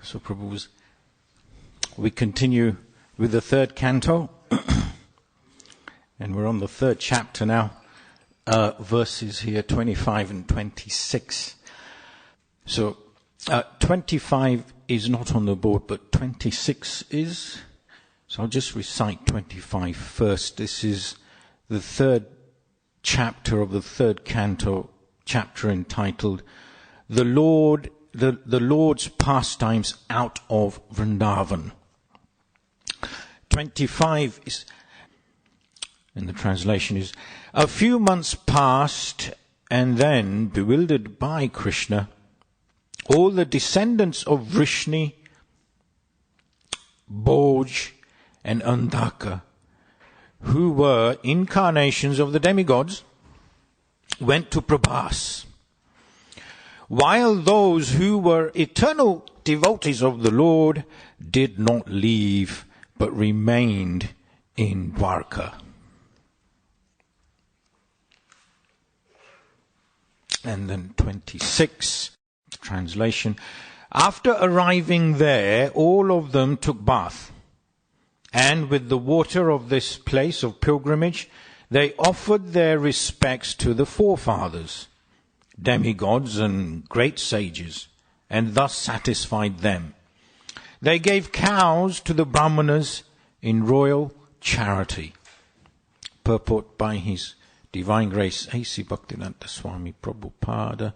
So, Prabhus, we continue with the third canto, and we're on the third chapter now, verses here 25 and 26. So, 25 is not on the board, but 26 is. So I'll just recite 25 first. This is the third chapter of the third canto, chapter entitled The Lord's Pastimes Out of Vrindavan. 25 is, and the translation is, a few months passed, and then, bewildered by Krishna, all the descendants of Vrishni, Bhoj, and Andhaka, who were incarnations of the demigods, went to Prabhas, while those who were eternal devotees of the Lord did not leave, but remained in Dwarka. And then 26, translation. After arriving there, all of them took bath, and with the water of this place of pilgrimage, they offered their respects to the forefathers, demigods and great sages, and thus satisfied them. They gave cows to the brahmanas in royal charity. Purport by His Divine Grace, A.C. Bhaktivedanta Swami Prabhupada.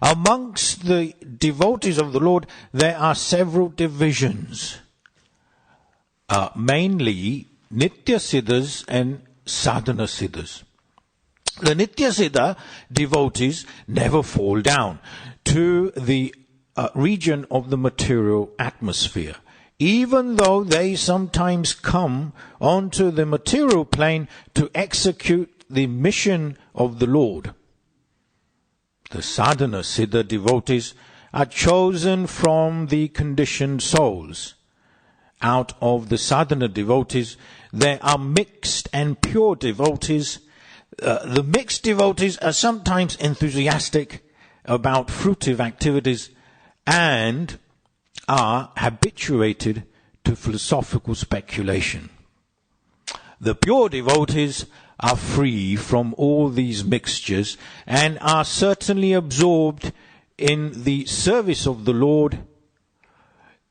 Amongst the devotees of the Lord, there are several divisions. Mainly Nitya Siddhas and Sadhana Siddhas. The Nitya Siddha devotees never fall down to the region of the material atmosphere, even though they sometimes come onto the material plane to execute the mission of the Lord. The Sadhana Siddha devotees are chosen from the conditioned souls. Out of the sadhana devotees, there are mixed and pure devotees. The mixed devotees are sometimes enthusiastic about fruitive activities and are habituated to philosophical speculation. The pure devotees are free from all these mixtures and are certainly absorbed in the service of the Lord,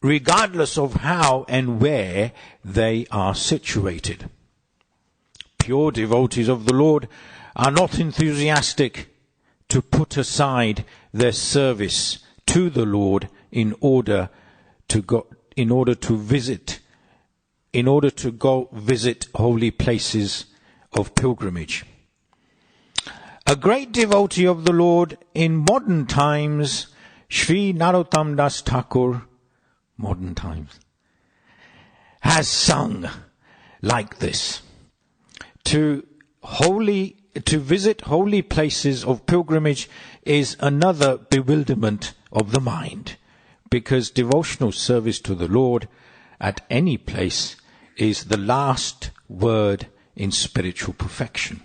regardless of how and where they are situated. Pure devotees of the Lord are not enthusiastic to put aside their service to the Lord in order to go visit holy places of pilgrimage. A great devotee of the Lord in modern times, Sri Narottam Das Thakur, modern times, has sung like this. To visit holy places of pilgrimage is another bewilderment of the mind, because devotional service to the Lord at any place is the last word in spiritual perfection.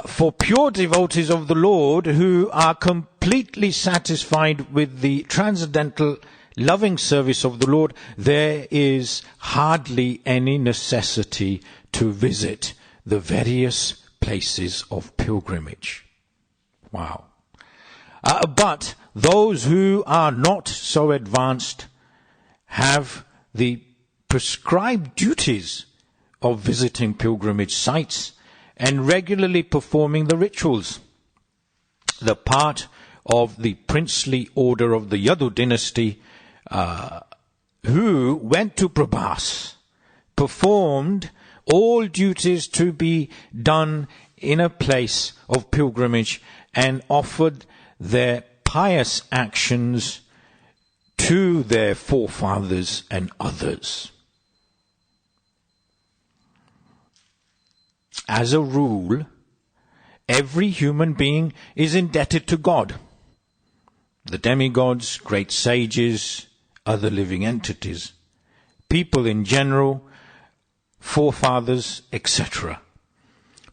For pure devotees of the Lord who are completely satisfied with the transcendental loving service of the Lord, there is hardly any necessity to visit the various places of pilgrimage. Wow. But those who are not so advanced have the prescribed duties of visiting pilgrimage sites and regularly performing the rituals. The part of the princely order of the Yadu dynasty who went to Prabhas, performed all duties to be done in a place of pilgrimage and offered their pious actions to their forefathers and others. As a rule, every human being is indebted to God, the demigods, great sages, other living entities, people in general, forefathers, etc.,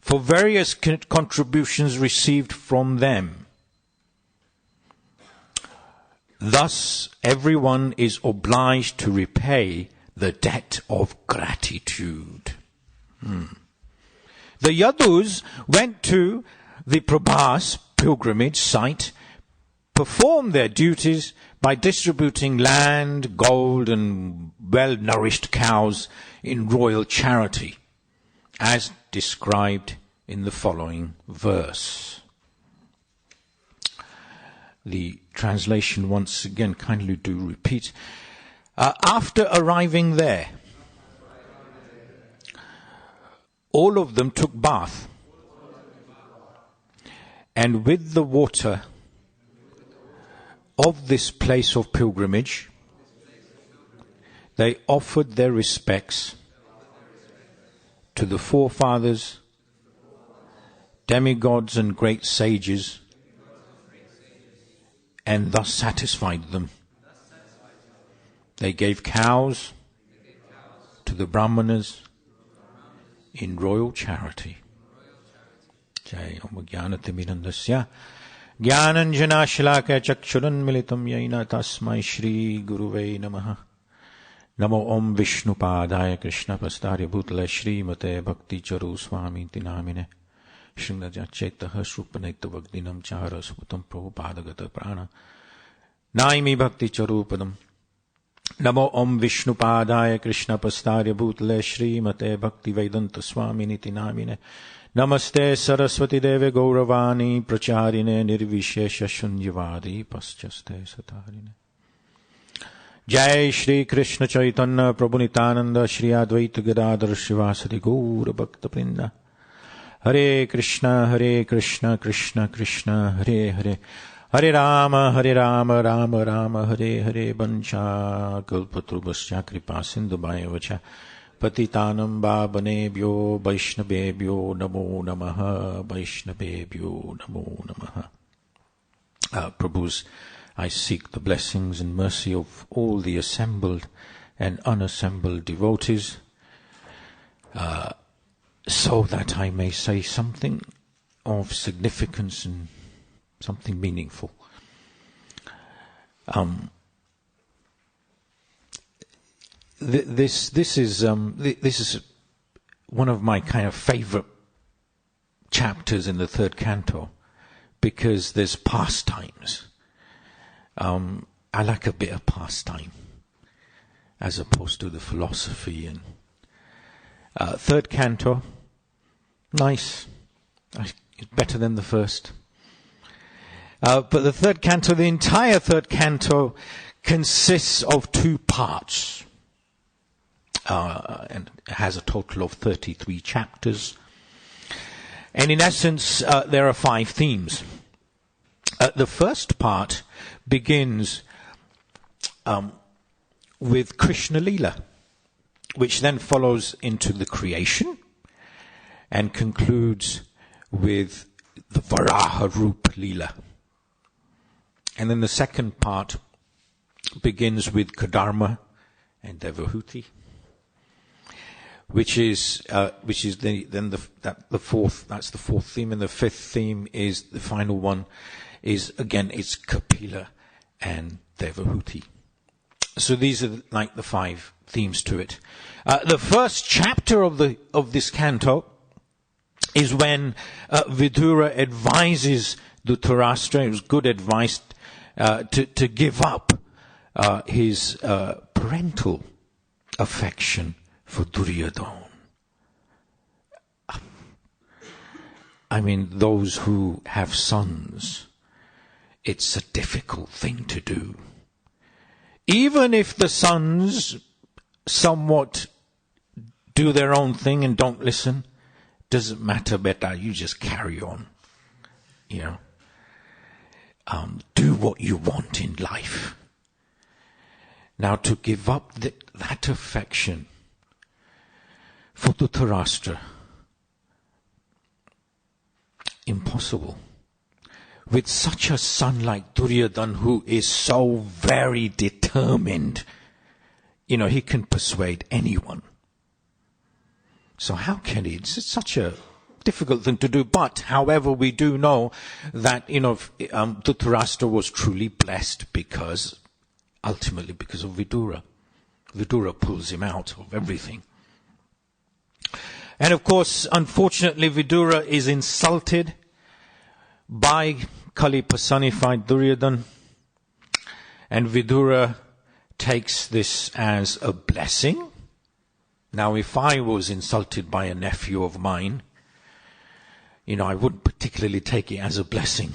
for various contributions received from them. Thus, everyone is obliged to repay the debt of gratitude. The Yadus went to the Prabhas pilgrimage site, performed their duties by distributing land, gold, and well-nourished cows in royal charity, as described in the following verse. The translation once again, kindly do repeat. After arriving there, all of them took bath, and with the water of this place of pilgrimage, they offered their respects to the forefathers, demigods and great sages, and thus satisfied them. They gave cows to the Brahmanas in royal charity. Jai Om Jnanatimirandasya Jnananjana Shalaka Chakshuran Militam Yaina Tasmai Shri Guruve Namaha. Namo Om Vishnu Padaya Krishna Pastarya Bhutale Shri Mate Bhakti Charu Swami Tinamine Shringaja Chetaha Srupaneta Vagdinam Chara Supatam Prabhupada Prana Naimi Bhakti Charupadam. Namo Om Vishnu Padaya Krishna Pastarya Bhutale Shri Mate Bhakti Vedanta Swami Nitinamine Namaste Saraswati Deve Gauravani Pracharine Nirvishesha Shunyavadi Paschaste Satarine. Jai Shri Krishna Chaitanya Prabhu Nitananda Shri Advaita Gadadhar Shivasati Gaura Bhakta Vrinda. Hare Krishna Krishna Krishna Hare Hare Hare Rama Rama Rama Hare Hare Bancha Kalpatrubhasya Kripa Sindhubhaya Vacha Patitanam Bhavanebhyo Vaishnavebhyo Namo Namaha Vaishnavebhyo Namo Namaha. Prabhus, I seek the blessings and mercy of all the assembled and unassembled devotees, so that I may say something of significance and something meaningful. This is one of my kind of favorite chapters in the third canto, because there's pastimes. I like a bit of pastime as opposed to the philosophy. And third canto, nice. It's better than the first. But the third canto, the entire third canto consists of two parts. And has a total of 33 chapters. And in essence, there are 5 themes. The first part begins with Krishna Lila, which then follows into the creation and concludes with the Varaha Rup Lila. And then the second part begins with Kadharma and Devahuti, which is the fourth. That's the fourth theme, and the fifth theme is the final one. Is again, it's Kapila and Devahuti. So these are like the 5 themes to it. The first chapter of this canto is when Vidura advises Dhritarashtra. It was good advice to give up his parental affection for Duryodhana. I mean, those who have sons, it's a difficult thing to do. Even if the sons somewhat do their own thing and don't listen, doesn't matter, beta, you just carry on. You know, do what you want in life. Now, to give up that affection for Dhritarashtra, impossible. With such a son like Duryodhana, who is so very determined, he can persuade anyone. So how can he? It's such a difficult thing to do. But, however, we do know that, Dhritarashtra was truly blessed ultimately because of Vidura. Vidura pulls him out of everything. And of course, unfortunately, Vidura is insulted by Kali personified Duryodhana, and Vidura takes this as a blessing. Now, if I was insulted by a nephew of mine, I wouldn't particularly take it as a blessing.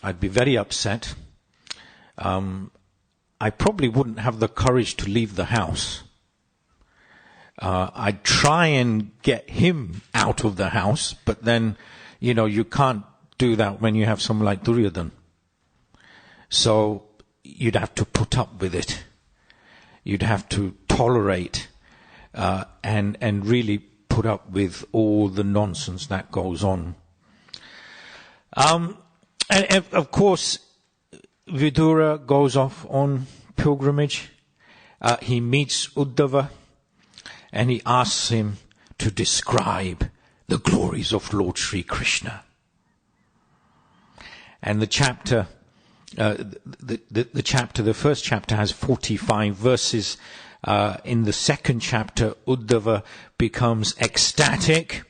I'd be very upset. I probably wouldn't have the courage to leave the house. I'd try and get him out of the house, but then, you can't do that when you have someone like Duryodhana. So you'd have to put up with it. You'd have to tolerate and really put up with all the nonsense that goes on. And of course, Vidura goes off on pilgrimage. He meets Uddhava, and he asks him to describe the glories of Lord Sri Krishna. And the chapter, the first chapter has 45 verses. In the second chapter, Uddhava becomes ecstatic,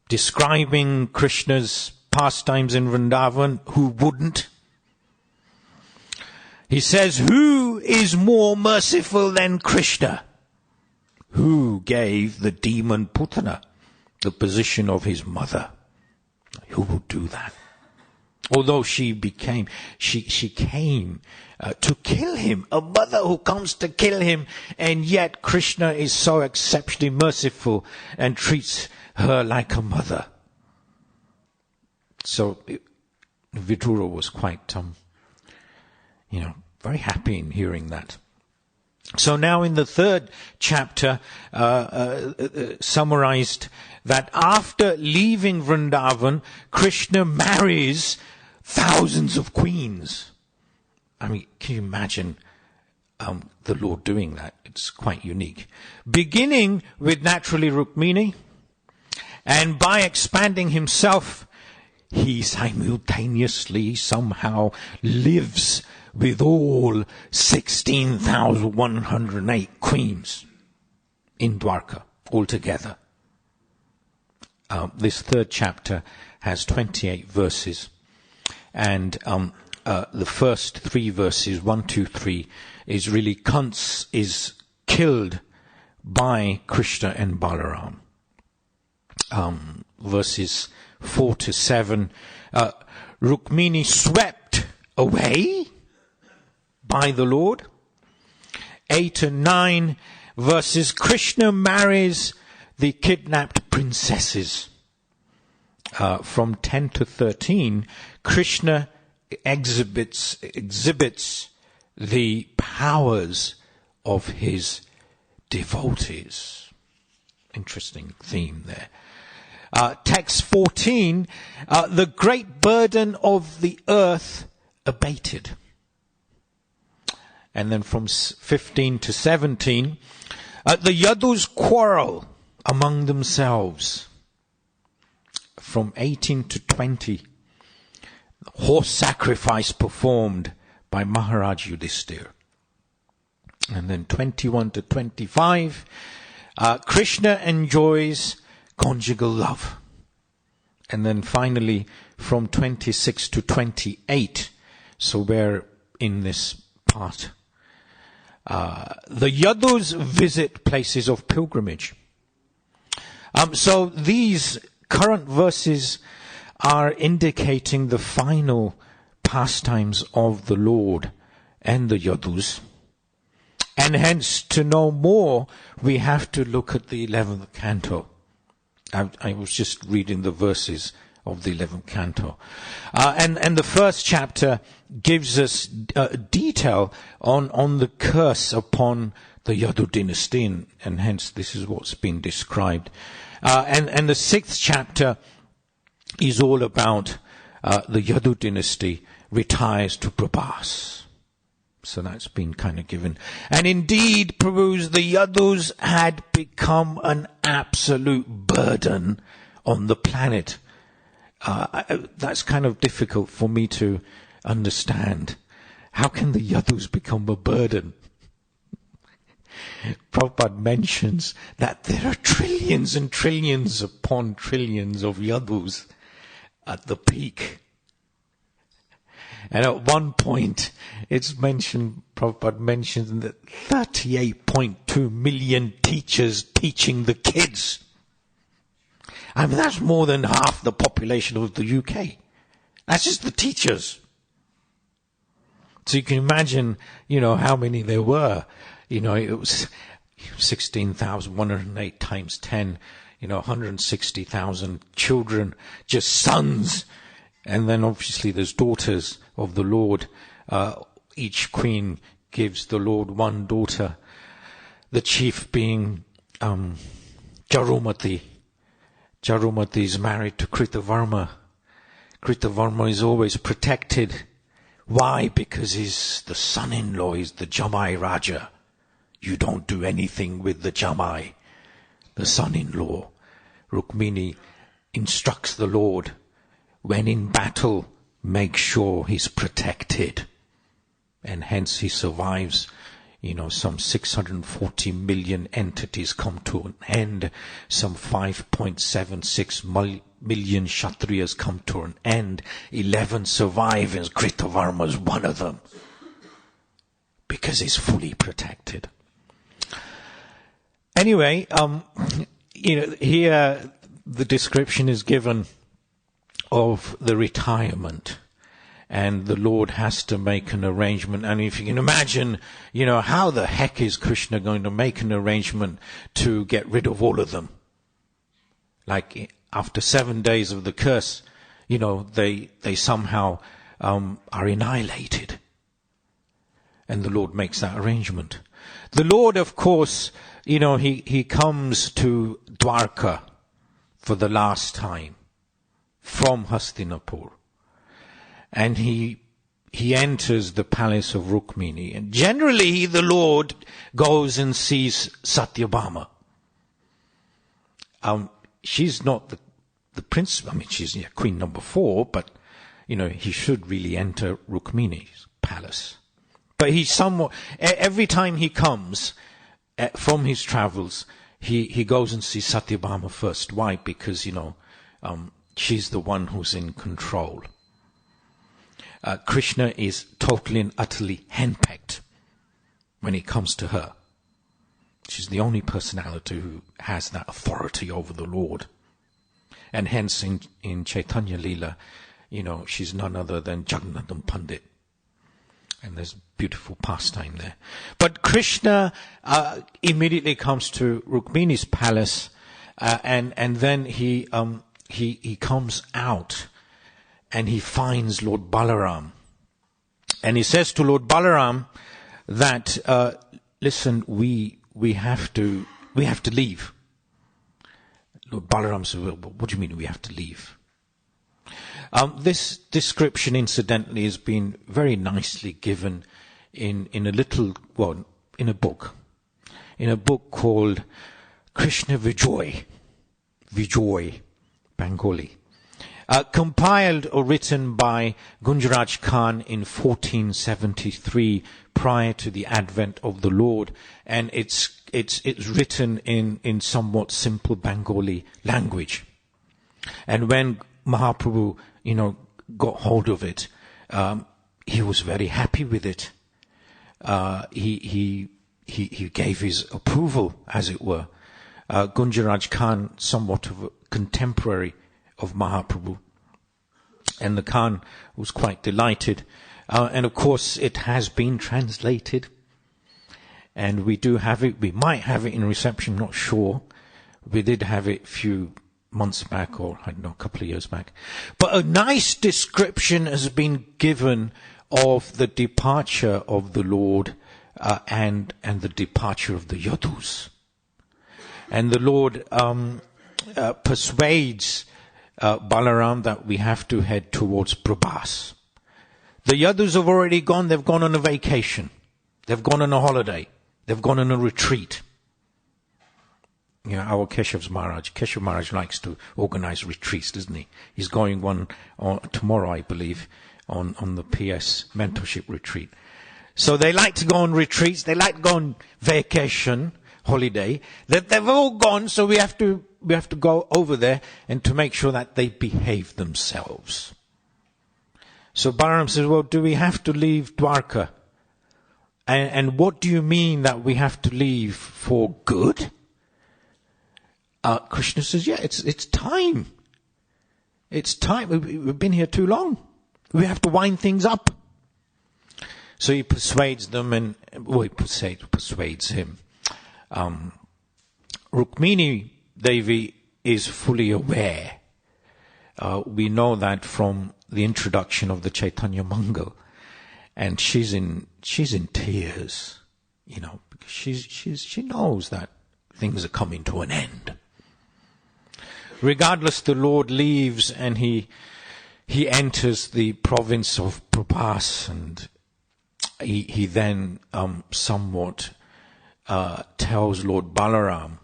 describing Krishna's pastimes in Vrindavan. Who wouldn't? He says, who is more merciful than Krishna? Who gave the demon Putana the position of his mother? Who would do that? Although she came to kill him, a mother who comes to kill him, and yet Krishna is so exceptionally merciful and treats her like a mother. So Vidura was quite, very happy in hearing that. So now in the third chapter, summarized that after leaving Vrindavan, Krishna marries thousands of queens. I mean, can you imagine the Lord doing that? It's quite unique. Beginning with naturally Rukmini, and by expanding himself, he simultaneously somehow lives with all 16,108 queens in Dwarka altogether. This third chapter has 28 verses, and the first 3 verses, 1, 2, 3, is really Kans is killed by Krishna and Balaram. Verses 4 to 7, Rukmini swept away by the Lord. 8 and 9 verses, Krishna marries the kidnapped princesses. From 10 to 13, Krishna exhibits the powers of his devotees. Interesting theme there. Text 14, the great burden of the earth abated. And then from 15 to 17, the Yadus quarrel among themselves. From 18 to 20, horse sacrifice performed by Maharaj Yudhishthir. And then 21 to 25, Krishna enjoys conjugal love. And then finally, from 26 to 28, so we're in this part, the Yadus visit places of pilgrimage. So these current verses are indicating the final pastimes of the Lord and the Yadus. And hence, to know more, we have to look at the 11th canto. I was just reading the verses of the 11th canto. And the first chapter gives us detail on the curse upon the Yadu dynasty, and hence this is what's been described. And the 6th chapter is all about the Yadu dynasty retires to Prabhas. So that's been kind of given. And indeed, Prabhus, the Yadus had become an absolute burden on the planet. That's kind of difficult for me to understand. How can the Yadus become a burden? Prabhupada mentions that there are trillions and trillions upon trillions of Yadus at the peak. And at one point, it's mentioned, Prabhupada mentioned that 38.2 million teachers teaching the kids. I mean, that's more than half the population of the UK. That's just the teachers. So you can imagine, how many there were. It was 16,108 times 10, 160,000 children, just sons. And then obviously there's daughters of the Lord. Each queen gives the Lord one daughter. The chief being Jarumati. Jarumati is married to Kritavarma. Kritavarma is always protected. Why? Because he's the son-in-law, he's the Jamai Raja. You don't do anything with the Jamai, the son-in-law. Rukmini instructs the Lord, when in battle, make sure he's protected. And hence he survives. Some 640 million entities come to an end. Some 5.76 million Kshatriyas come to an end. 11 survive, and Kritavarma is one of them. Because he's fully protected. Anyway, here the description is given of the retirement. And the Lord has to make an arrangement. And if you can imagine, how the heck is Krishna going to make an arrangement to get rid of all of them? Like after 7 days of the curse, they somehow are annihilated. And the Lord makes that arrangement. The Lord, of course, he comes to Dwarka for the last time from Hastinapur. And he enters the palace of Rukmini. And generally, the Lord goes and sees Satyabhama. She's not the princess. I mean, she's queen number 4, but, he should really enter Rukmini's palace. But he's somewhat, every time he comes from his travels, he goes and sees Satyabhama first. Why? Because, she's the one who's in control. Krishna is totally and utterly henpecked when it comes to her. She's the only personality who has that authority over the Lord. And hence in Chaitanya Leela, she's none other than Jagannatham Pandit. And there's beautiful pastime there. But Krishna immediately comes to Rukmini's palace, and then he comes out. And he finds Lord Balaram. And he says to Lord Balaram that, listen, we have to leave. Lord Balaram says, well, what do you mean we have to leave? This description, incidentally, has been very nicely given in a book. In a book called Krishna Vijoy, Bengali. Compiled or written by Gunjaraj Khan in 1473, prior to the advent of the Lord, and it's written in somewhat simple Bengali language. And when Mahaprabhu, got hold of it, he was very happy with it. He gave his approval, as it were. Gunjaraj Khan, somewhat of a contemporary of Mahaprabhu. And the Khan was quite delighted. And of course it has been translated. And we do have it. We might have it in reception, not sure. We did have it a few months back, or I don't know, a couple of years back. But a nice description has been given of the departure of the Lord and the departure of the Yadus. And the Lord persuades Balaram that we have to head towards Prabhas. The Yadus have already gone. They've gone on a vacation. They've gone on a holiday. They've gone on a retreat. our Keshav Maharaj likes to organize retreats, doesn't he? He's going one tomorrow, I believe, on the PS mentorship retreat. So they like to go on retreats, they like to go on vacation, holiday. They've all gone, so we have to go over there and to make sure that they behave themselves. So Balaram says, well, do we have to leave Dwarka? And what do you mean that we have to leave for good? Krishna says, yeah, it's time. It's time. We've been here too long. We have to wind things up. So he persuades them he persuades him. Rukmini Devi is fully aware. We know that from the introduction of the Chaitanya Mangal. And she's in tears, because she knows that things are coming to an end. Regardless, the Lord leaves and he enters the province of Prabhas, and he then somewhat tells Lord Balaram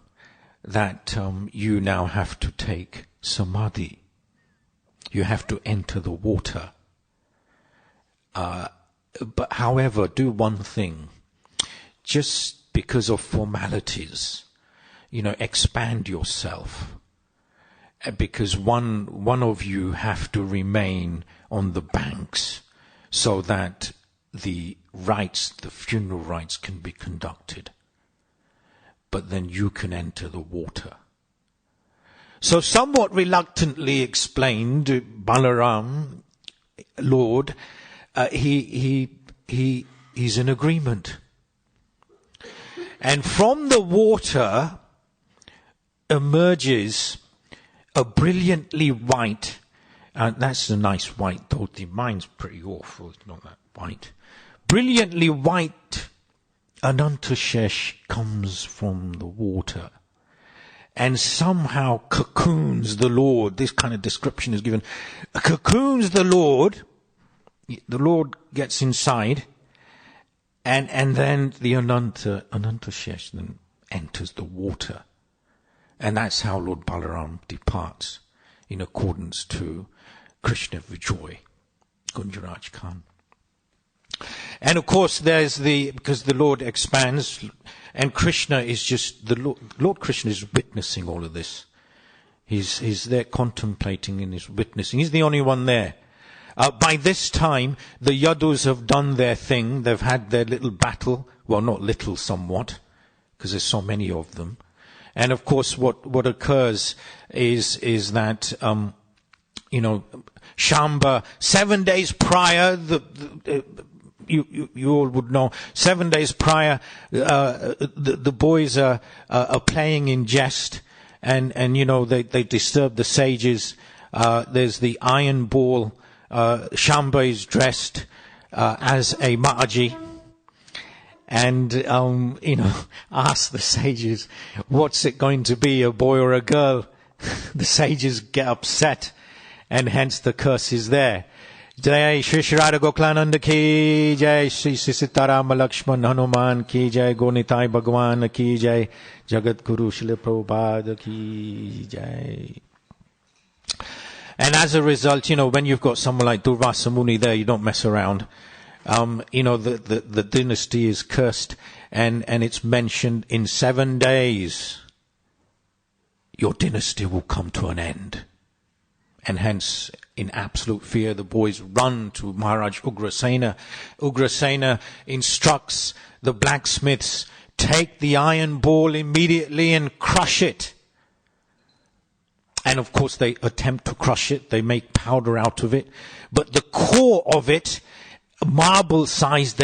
that you now have to take samadhi. You have to enter the water. But however, do one thing. Just because of formalities, expand yourself. Because one of you have to remain on the banks so that the funeral rites can be conducted. But then you can enter the water. So somewhat reluctantly explained, Balaram, Lord, he's in agreement. And from the water emerges a brilliantly white, that's a nice white dhoti, mine's pretty awful, it's not that white. Brilliantly white Anantashesh comes from the water and somehow cocoons the Lord. This kind of description is given. Cocoons the Lord gets inside, and then the Anantashesh then enters the water. And that's how Lord Balaram departs, in accordance to Krishna Vijay, Gunjaraj Khan. And of course because the Lord expands, and Krishna is just, Lord Krishna is witnessing all of this. He's there contemplating and he's witnessing. He's the only one there. By this time, the Yadus have done their thing. They've had their little battle. Well, not little, somewhat, because there's so many of them. And of course, what occurs is that, Shamba, 7 days prior, you all would know, 7 days prior, the boys are playing in jest, and they disturb the sages. There's the iron ball. Shamba is dressed as a Mataji, and ask the sages, what's it going to be, a boy or a girl? The sages get upset, and hence the curse is there. Jai Shri Shri Radha Goklananda ki Jai, Shri Sitaram Lakshman Hanuman ki Jai, Gonitai Bhagwan ki Jai, Jagat Guru Srila Prabhupada ki Jai. And as a result, when you've got someone like Durvasa Muni there, you don't mess around. The dynasty is cursed, and it's mentioned in 7 days your dynasty will come to an end. And hence, in absolute fear, the boys run to Maharaj Ugrasena. Ugrasena instructs the blacksmiths, take the iron ball immediately and crush it. And of course they attempt to crush it, they make powder out of it. But the core of it, marble size,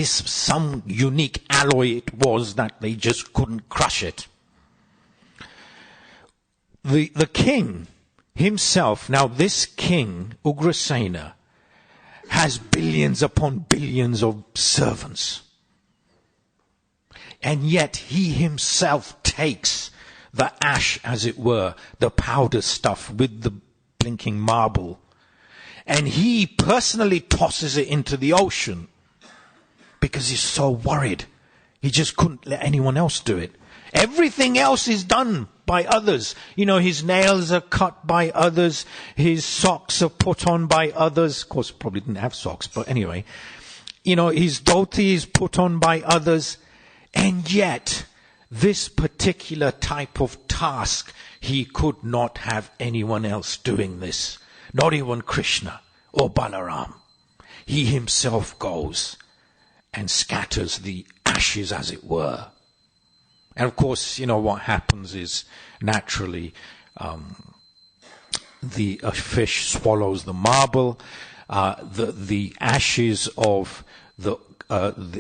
some unique alloy it was that they just couldn't crush it. The king himself, now this king, Ugrasena, has billions upon billions of servants. And yet he himself takes the ash, as it were, the powder stuff with the blinking marble, and he personally tosses it into the ocean because he's so worried. He just couldn't let anyone else do it. Everything else is done by others. His nails are cut by others. His socks are put on by others. Of course, probably didn't have socks, but anyway. His dhoti is put on by others. And yet, this particular type of task, he could not have anyone else doing this. Not even Krishna or Balaram. He himself goes and scatters the ashes, as it were. And of course, what happens is naturally the fish swallows the marble. The ashes of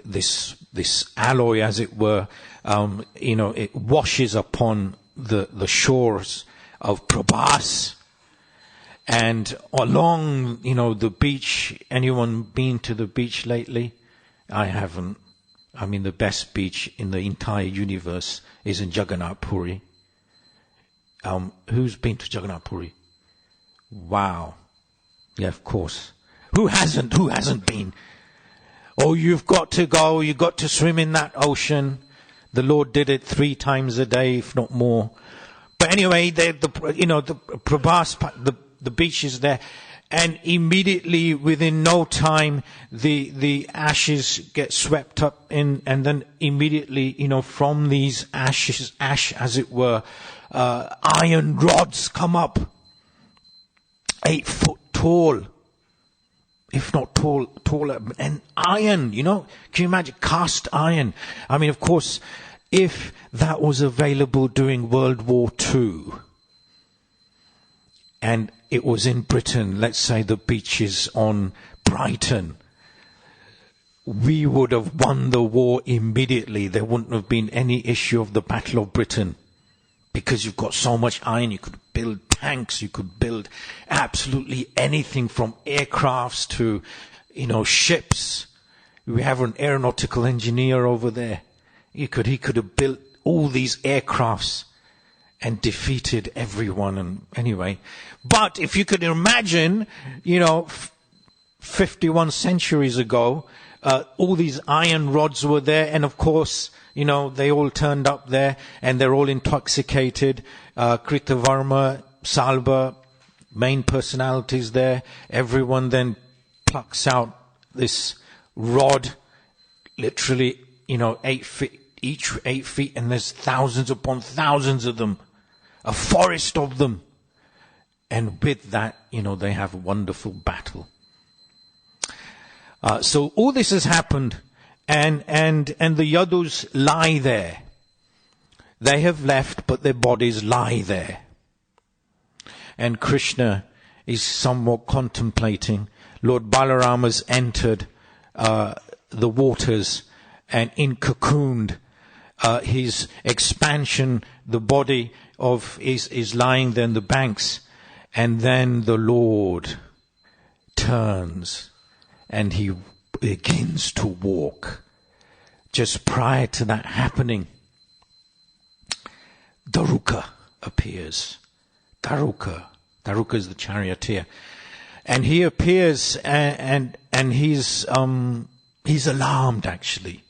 this alloy, as it were, it washes upon the shores of Prabhas. And along, the beach, anyone been to the beach lately? I haven't. I mean, the best beach in the entire universe is in Jagannath Puri. Who's been to Jagannath Puri? Wow. Yeah, of course. Who hasn't been? Oh, you've got to go. You've got to swim in that ocean. The Lord did it 3 times a day, if not more. But anyway, the Prabhas, the beach is there. And immediately, within no time, the ashes get swept up in, and then immediately, from these ash, as it were, iron rods come up, 8 foot tall, if not taller, and iron, can you imagine, cast iron? I mean, of course, if that was available during World War II, and it was in Britain, let's say the beaches on Brighton, we would have won the war immediately. There wouldn't have been any issue of the Battle of Britain, because you've got so much iron. You could build tanks, you could build absolutely anything from aircrafts to, ships. We have an aeronautical engineer over there. He could have built all these aircrafts and defeated everyone. And anyway, but if you could imagine, 51 centuries ago, all these iron rods were there, and of course, they all turned up there, and they're all intoxicated. Kritavarma, Salva, main personalities there. Everyone then plucks out this rod, literally, 8 feet, each 8 feet, and there's thousands upon thousands of them. A forest of them. And with that, they have a wonderful battle. So all this has happened, and the Yadus lie there. They have left, but their bodies lie there. And Krishna is somewhat contemplating. Lord Balaram has entered the waters and cocooned his expansion. The body is lying there in the banks, and then the Lord turns and he begins to walk. Just prior to that happening, Daruka appears. Daruka is the charioteer, and he appears, and he's alarmed. Actually,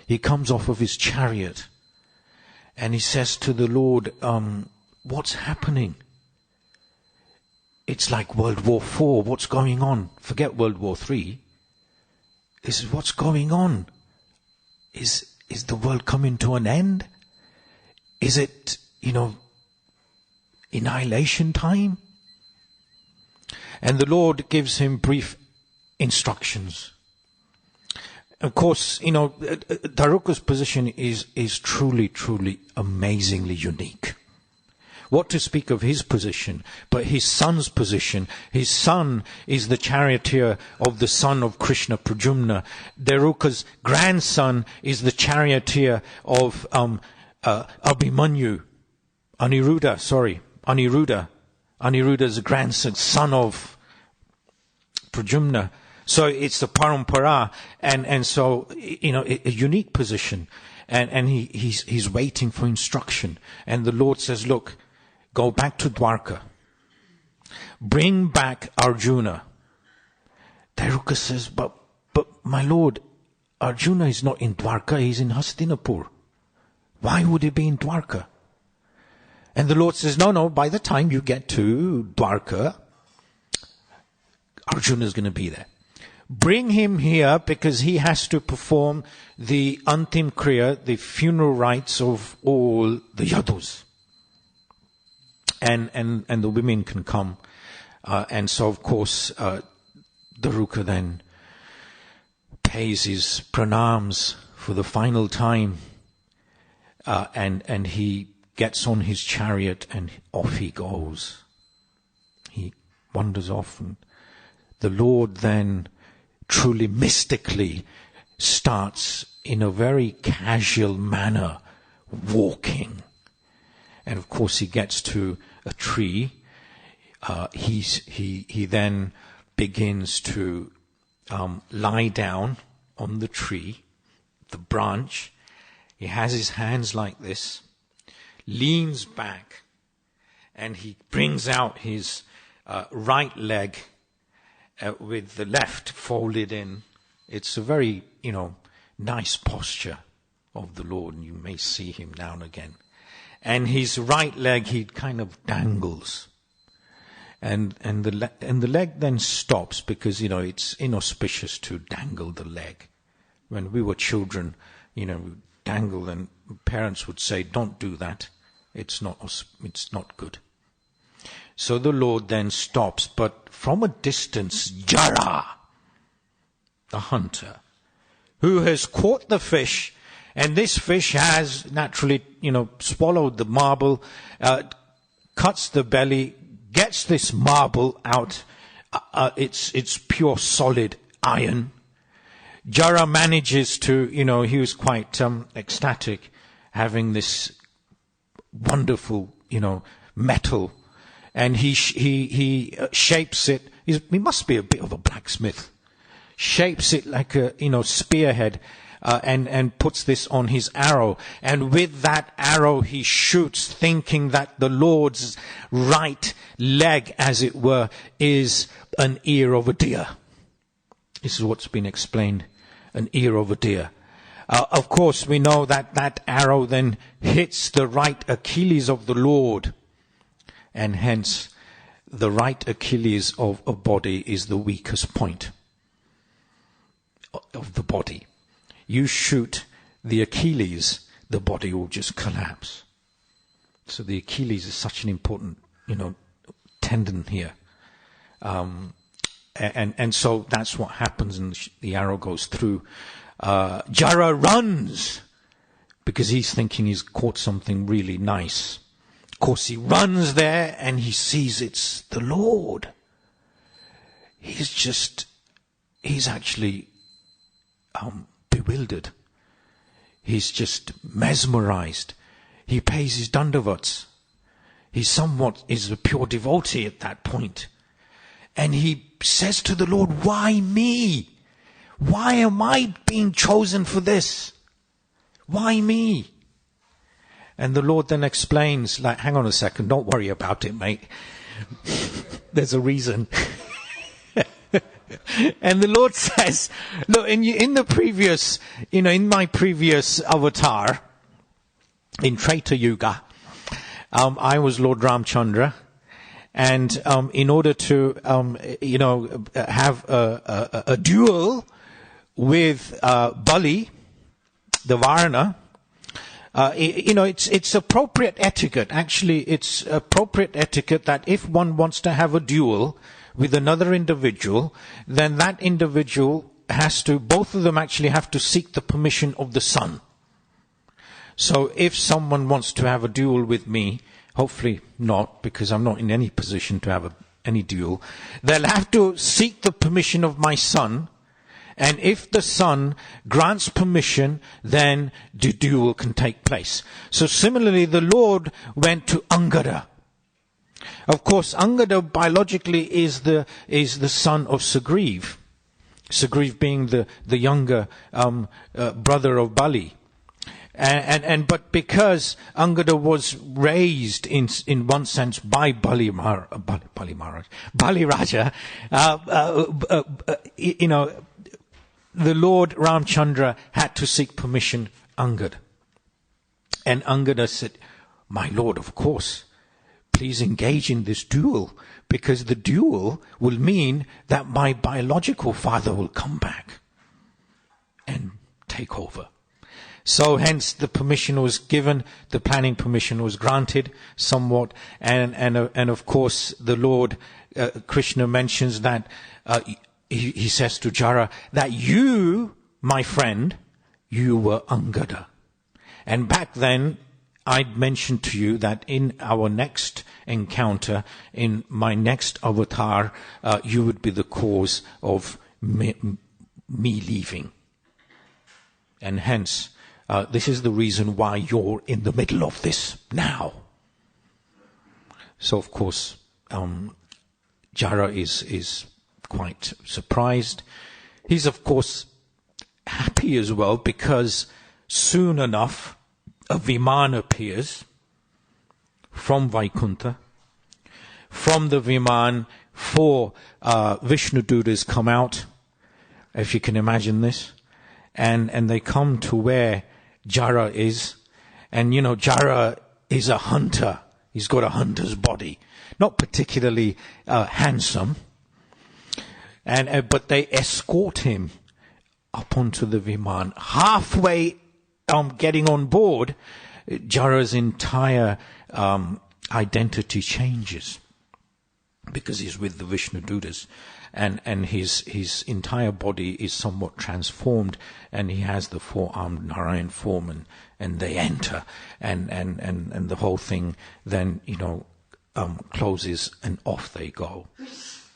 he comes off of his chariot. And he says to the Lord, what's happening? It's like World War IV. What's going on? Forget World War III. This is what's going on. Is the world coming to an end? Is it, annihilation time? And the Lord gives him brief instructions. Of course, Daruka's position is truly, truly amazingly unique. What to speak of his position, but his son's position. His son is the charioteer of the son of Krishna, Pradyumna. Daruka's grandson is the charioteer of Abhimanyu. Aniruddha. Aniruddha's grandson, son of Pradyumna. So it's the parampara, and so, a unique position. And he's waiting for instruction. And the Lord says, look, go back to Dwarka. Bring back Arjuna. Daruka says, but my Lord, Arjuna is not in Dwarka, he's in Hastinapur. Why would he be in Dwarka? And the Lord says, no, by the time you get to Dwarka, Arjuna is going to be there. Bring him here because he has to perform the Antim Kriya, the funeral rites of all the Yadus. And the women can come. And so, of course, Daruka then pays his pranams for the final time. And he gets on his chariot and off he goes. He wanders off, and the Lord then truly mystically starts in a very casual manner walking. And of course he gets to a tree. He then begins to lie down on the tree, the branch. He has his hands like this, leans back, and he brings out his right leg with the left folded in. It's a very, nice posture of the Lord, and you may see him now and again. And his right leg, he kind of dangles. And the leg then stops because, it's inauspicious to dangle the leg. When we were children, we dangle, and parents would say, don't do that. It's not good. So the Lord then stops, but from a distance, Jara, the hunter, who has caught the fish, and this fish has naturally, swallowed the marble, cuts the belly, gets this marble out. It's pure solid iron. Jara manages to, he was quite ecstatic, having this wonderful, metal, and he shapes it. He must be a bit of a blacksmith. Shapes it like a, spearhead, and puts this on his arrow. And with that arrow he shoots, thinking that the Lord's right leg, as it were, is an ear of a deer. This is what's been explained, an ear of a deer. Of course, we know that arrow then hits the right Achilles of the Lord, and hence the right Achilles of a body is the weakest point of the body. You shoot the Achilles, the body will just collapse. So the Achilles is such an important, tendon here. And so that's what happens, and the arrow goes through. Jara runs because he's thinking he's caught something really nice. Of course, he runs there and he sees it's the Lord. He's actually bewildered. He's just mesmerized. He pays his dandavats. He somewhat is a pure devotee at that point. And he says to the Lord, why me? Why am I being chosen for this? Why me? And the Lord then explains, hang on a second, don't worry about it, mate. There's a reason. And the Lord says, look, in the previous, in my previous avatar, in Treta Yuga, I was Lord Ramchandra. And in order to, have a duel with Bali, the Varna, it's appropriate etiquette. Actually, it's appropriate etiquette that if one wants to have a duel with another individual, then that individual both of them actually have to seek the permission of the sun. So if someone wants to have a duel with me, hopefully not, because I'm not in any position to have any duel, they'll have to seek the permission of my son, and if the son grants permission, then the duel can take place. So similarly, the Lord went to Angada. Of course, Angada biologically is the son of Sugriv. Sugriv being the younger brother of Bali. But because Angada was raised in one sense by Bali Raja, the Lord Ramchandra had to seek permission Angad. And Angada said, my Lord, of course, please engage in this duel, because the duel will mean that my biological father will come back and take over. So hence the permission was given, the planning permission was granted somewhat, and of course the Lord Krishna mentions that he says to Jara that you, my friend, you were Angada. And back then I'd mentioned to you that in our next encounter, in my next avatar, you would be the cause of me leaving. And hence, this is the reason why you're in the middle of this now. So, of course, Jara is quite surprised. He's, of course, happy as well, because soon enough, a Viman appears from Vaikuntha. From the Viman, 4 Vishnu Dutas come out, if you can imagine this. And they come to where Jara is. And, Jara is a hunter. He's got a hunter's body. Not particularly handsome. But they escort him up onto the Viman. Halfway getting on board, Jara's entire identity changes, because he's with the Vishnu Dutas, and his entire body is somewhat transformed, and he has the 4-armed Narayan form, and they enter, and the whole thing then closes, and off they go.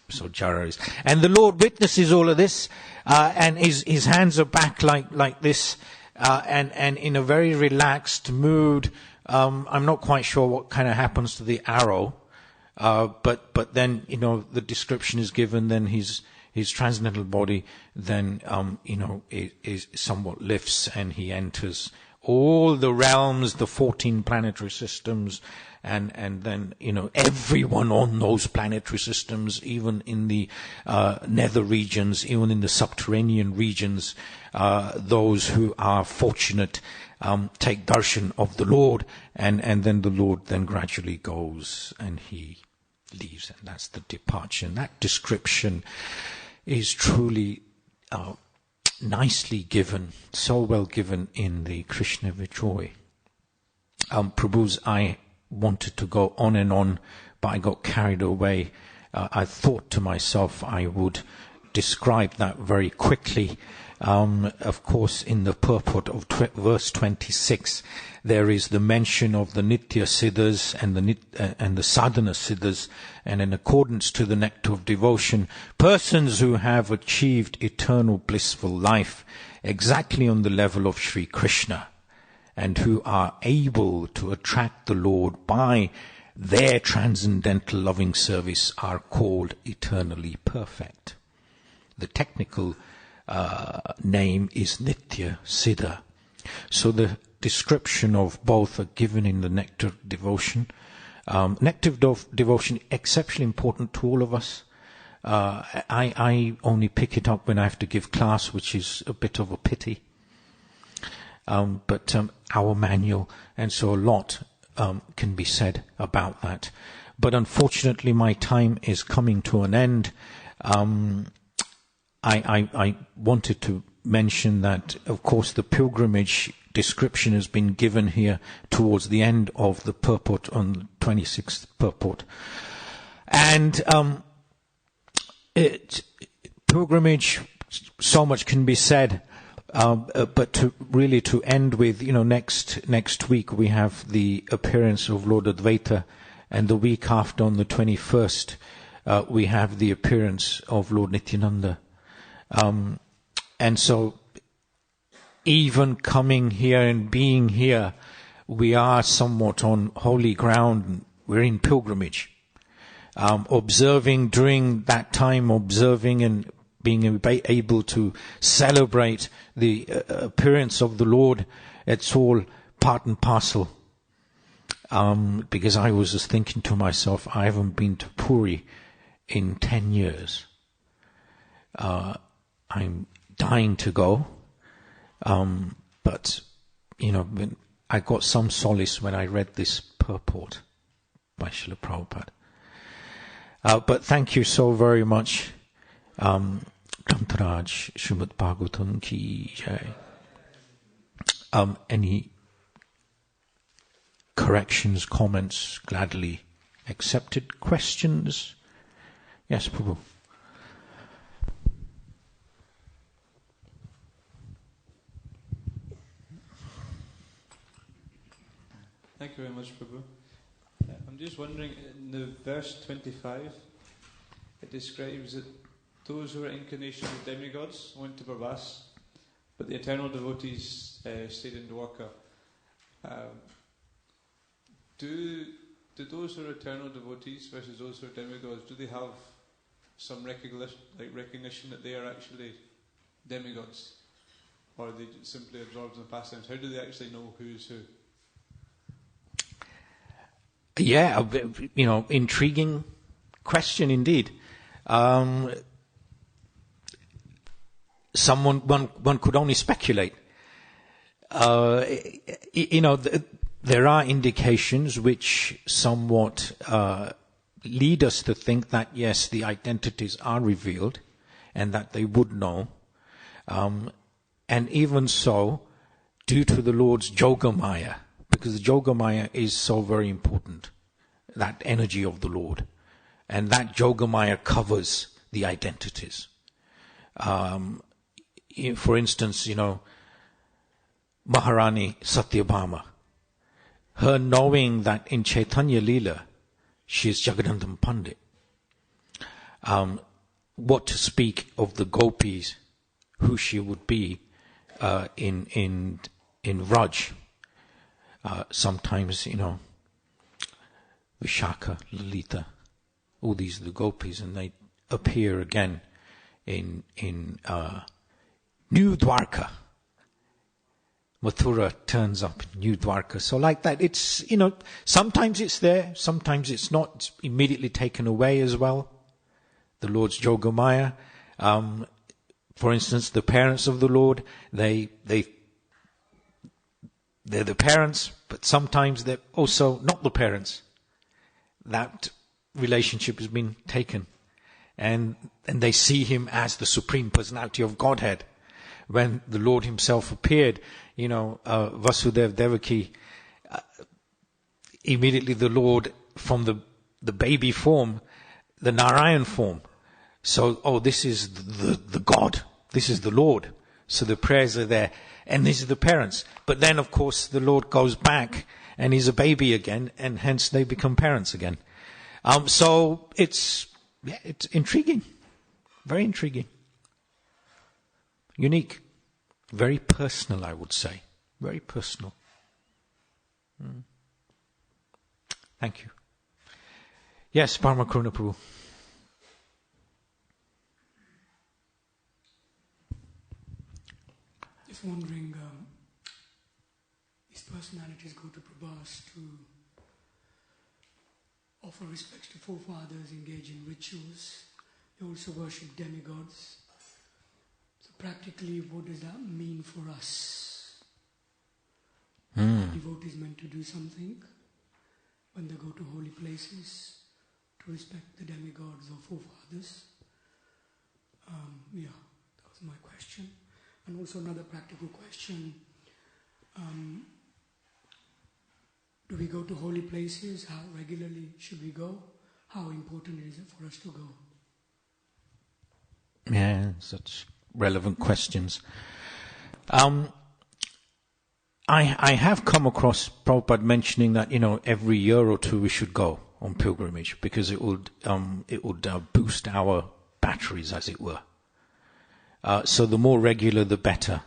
So Jara is, and the Lord witnesses all of this, and his hands are back like this, and in a very relaxed mood. I'm not quite sure what kind of happens to the arrow, but then the description is given. Then his transcendental body then is somewhat lifts, and he enters all the realms, the 14 planetary systems, and then everyone on those planetary systems, even in the nether regions, even in the subterranean regions, those who are fortunate take darshan of the Lord, and then the Lord then gradually goes and he leaves, and that's the departure. And that description is truly nicely given, so well given in the Krishna Vijoy. Prabhu's, I wanted to go on and on, but I got carried away. I thought to myself I would describe that very quickly. Of course, in the purport of verse 26, there is the mention of the Nitya Siddhas and the Sadhana Siddhas, and in accordance to the nectar of devotion, persons who have achieved eternal blissful life exactly on the level of Sri Krishna, and who are able to attract the Lord by their transcendental loving service, are called eternally perfect. The technical name is Nitya Siddha. So the description of both are given in the nectar of devotion. Nectar of devotion, exceptionally important to all of us. I only pick it up when I have to give class, which is a bit of a pity. But our manual, and so a lot can be said about that. But unfortunately, my time is coming to an end. I wanted to mention that, of course, the pilgrimage description has been given here towards the end of the purport, on the 26th purport. And pilgrimage, so much can be said. But to end with, next week we have the appearance of Lord Advaita, and the week after, on the 21st, we have the appearance of Lord Nityananda. And so, even coming here and being here, we are somewhat on holy ground. We're in pilgrimage. Observing during that time, and being able to celebrate the appearance of the Lord, it's all part and parcel. Because I was just thinking to myself, I haven't been to Puri in 10 years. I'm dying to go. But, I got some solace when I read this purport. by Srila Prabhupada. But thank you so very much. Grantaraj Srimad Bhagavatam ki jai. Any corrections, comments, gladly accepted. Questions? Yes, Prabhu. Thank you very much, Prabhu. I'm just wondering, in the verse 25, it describes that those who are incarnations of demigods went to Bhavas, but the eternal devotees stayed in Dwarka. Do those who are eternal devotees versus those who are demigods, do they have some recognition that they are actually demigods? Or are they simply absorbed in the pastimes? How do they actually know who is who? Yeah, intriguing question indeed. One could only speculate. There are indications which somewhat lead us to think that yes, the identities are revealed, and that they would know. And even so, due to the Lord's Yogamaya, because the Yogamaya is so very important, that energy of the Lord. And that Yogamaya covers the identities. For instance, Maharani Satyabhama, her knowing that in Chaitanya Leela, she is Jagannatham Pandit. What to speak of the gopis, who she would be in Raj. Sometimes, Vishaka, Lalita, all these are the gopis, and they appear again in New Dwarka. Mathura turns up in New Dwarka. So like that, it's, sometimes it's there, sometimes it's not. It's immediately taken away as well. The Lord's Yogamaya. For instance, the parents of the Lord, they're the parents, but sometimes they're also not the parents. That relationship has been taken. And they see him as the Supreme Personality of Godhead. When the Lord himself appeared, Vasudev Devaki, immediately the Lord from the baby form, the Narayan form. So, this is the God. This is the Lord. So the prayers are there. And these are the parents. But then, of course, the Lord goes back and he's a baby again, and hence they become parents again. So it's intriguing. Very intriguing. Unique. Very personal, I would say. Very personal. Thank you. Yes, Paramakruna Prabhu. Just wondering, these personalities go to Prabhas to offer respects to forefathers, engage in rituals. They also worship demigods. So practically, what does that mean for us? Are devotees meant to do something when they go to holy places to respect the demigods or forefathers? That was my question. And also another practical question. Do we go to holy places? How regularly should we go? How important is it for us to go? Yeah, such relevant questions. I have come across Prabhupada mentioning that, every year or two we should go on pilgrimage because it would boost our batteries, as it were. So the more regular, the better.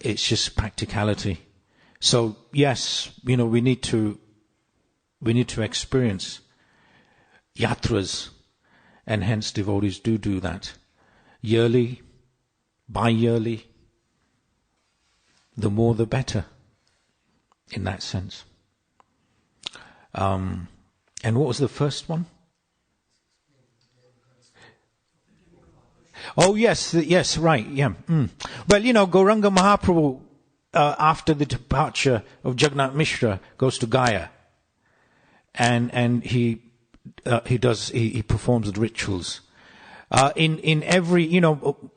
It's just practicality. So yes, we need to experience yatras, and hence devotees do that yearly, bi-yearly. The more, the better. In that sense. And what was the first one? Oh, yes, right, yeah. Well, Gauranga Mahaprabhu, after the departure of Jagannath Mishra, goes to Gaya, and he performs the rituals. In every,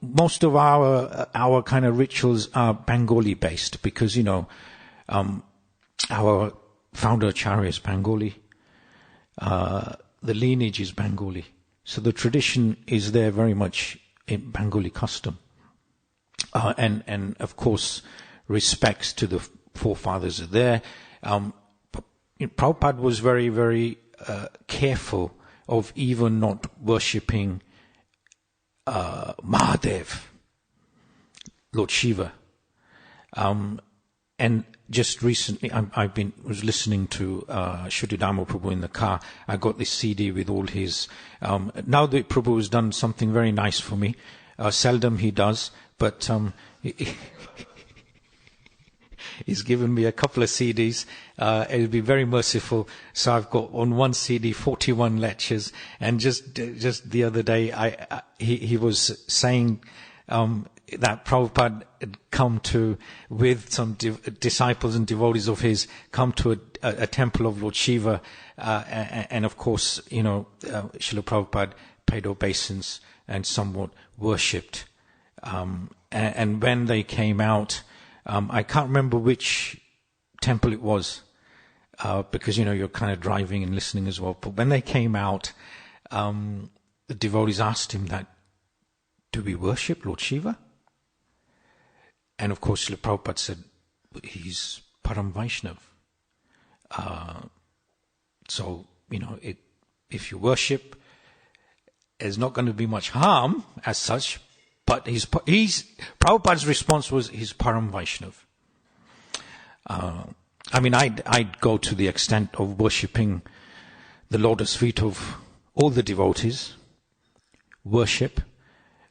most of our kind of rituals are Bengali based because, our founder Acharya is Bengali. The lineage is Bengali. So the tradition is there very much in Bengali custom. And of course, respects to the forefathers are there. Prabhupada was very, very careful of even not worshipping Mahadev, Lord Shiva. And just recently, was listening to Shuddhi Dhamma Prabhu in the car. I got this CD with all his. Now that Prabhu has done something very nice for me, seldom he does, but he's given me a couple of CDs. It'll be very merciful. So I've got on one CD 41 lectures, and just the other day, he was saying that Prabhupada had come to, with some disciples and devotees of his, come to a temple of Lord Shiva, and of course, Srila Prabhupada paid obeisance and somewhat worshipped. And when they came out, I can't remember which temple it was, because, you're kind of driving and listening as well. But when they came out, the devotees asked him that, do we worship Lord Shiva? And of course, Srila Prabhupada said, he's Param Vaishnav. So, if you worship, there's not going to be much harm as such, but Prabhupada's response was, he's Param Vaishnav. I'd go to the extent of worshipping the lotus feet of all the devotees, worship,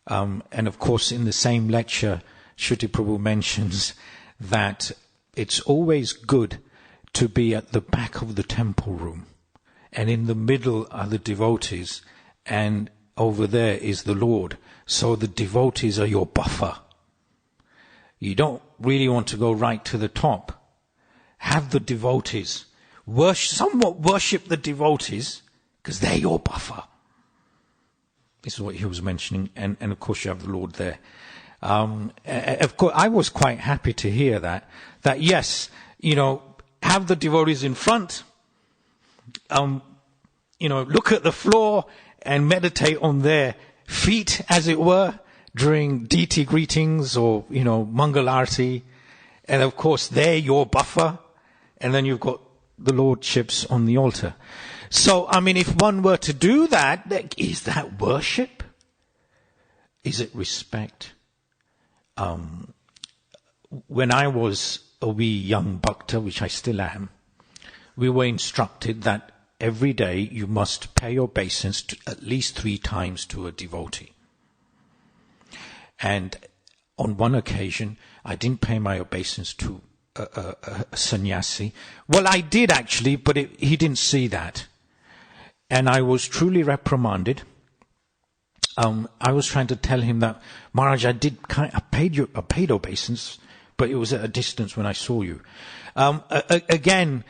and of course in the same lecture, Shruti Prabhu mentions that it's always good to be at the back of the temple room, and in the middle are the devotees, and over there is the Lord. So the devotees are your buffer. You don't really want to go right to the top. Have the devotees. Somewhat worship the devotees, because they're your buffer. This is what he was mentioning. And of course you have the Lord there. Of course, I was quite happy to hear that yes, have the devotees in front, look at the floor and meditate on their feet, as it were, during deity greetings or, Mangal Arati. And of course, they're your buffer. And then you've got the lordships on the altar. So, if one were to do that, is that worship? Is it respect? When I was a wee young bhakta, which I still am, we were instructed that every day you must pay obeisance at least 3 times to a devotee. And on one occasion, I didn't pay my obeisance to a sannyasi. Well, I did actually, but he didn't see that. And I was truly reprimanded. I was trying to tell him that, Maharaj, I paid obeisance, but it was at a distance when I saw you. Again,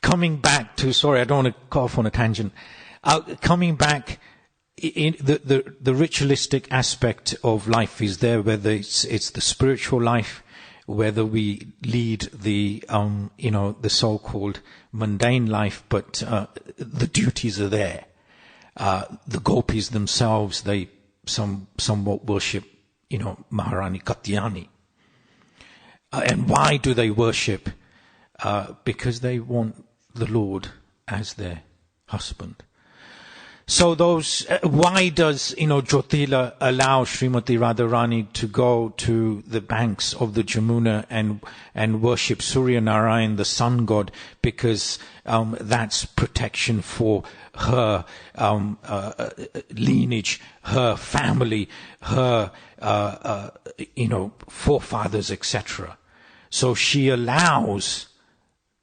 coming back to, sorry, I don't want to go off on a tangent. Coming back, in the ritualistic aspect of life is there, whether it's the spiritual life, whether we lead the so-called mundane life, but the duties are there. The gopis themselves, they somewhat worship, Maharani Katyani. And why do they worship? Because they want the Lord as their husband. So why does, Jyotila allow Srimati Radharani to go to the banks of the Jamuna and worship Surya Narayan, the sun god? Because, that's protection for her, lineage, her family, her, forefathers, etc. So she allows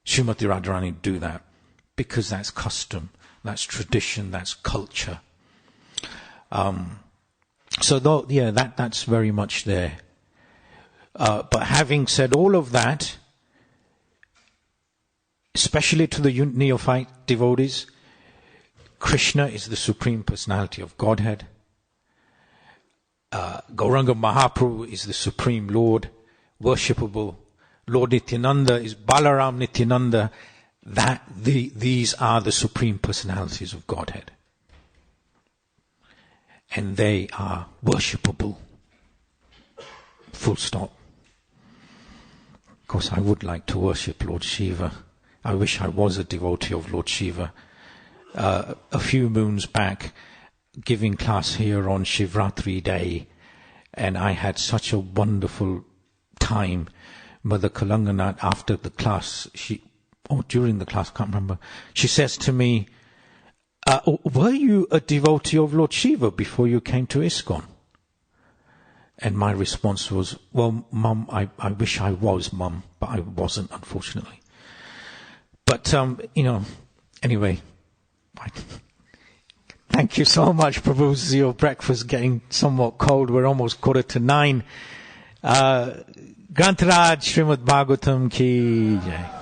Srimati Radharani to do that because that's custom. That's tradition, that's culture. That's very much there. But having said all of that, especially to the neophyte devotees, Krishna is the Supreme Personality of Godhead. Gauranga Mahaprabhu is the Supreme Lord, worshipable. Lord Nityananda is Balaram Nityananda. These are the Supreme Personalities of Godhead. And they are worshipable. Full stop. Of course, I would like to worship Lord Shiva. I wish I was a devotee of Lord Shiva. A few moons back, giving class here on Shivratri Day, and I had such a wonderful time. Mother Kalanganath, after the class, during the class, I can't remember, she says to me, were you a devotee of Lord Shiva before you came to ISKCON? And my response was, well, Mum, I wish I was, Mum, but I wasn't, unfortunately. But, anyway, thank you so much, Prabhu. Your breakfast getting somewhat cold. We're almost 8:45. Grantaraj Srimad Bhagavatam ki jai.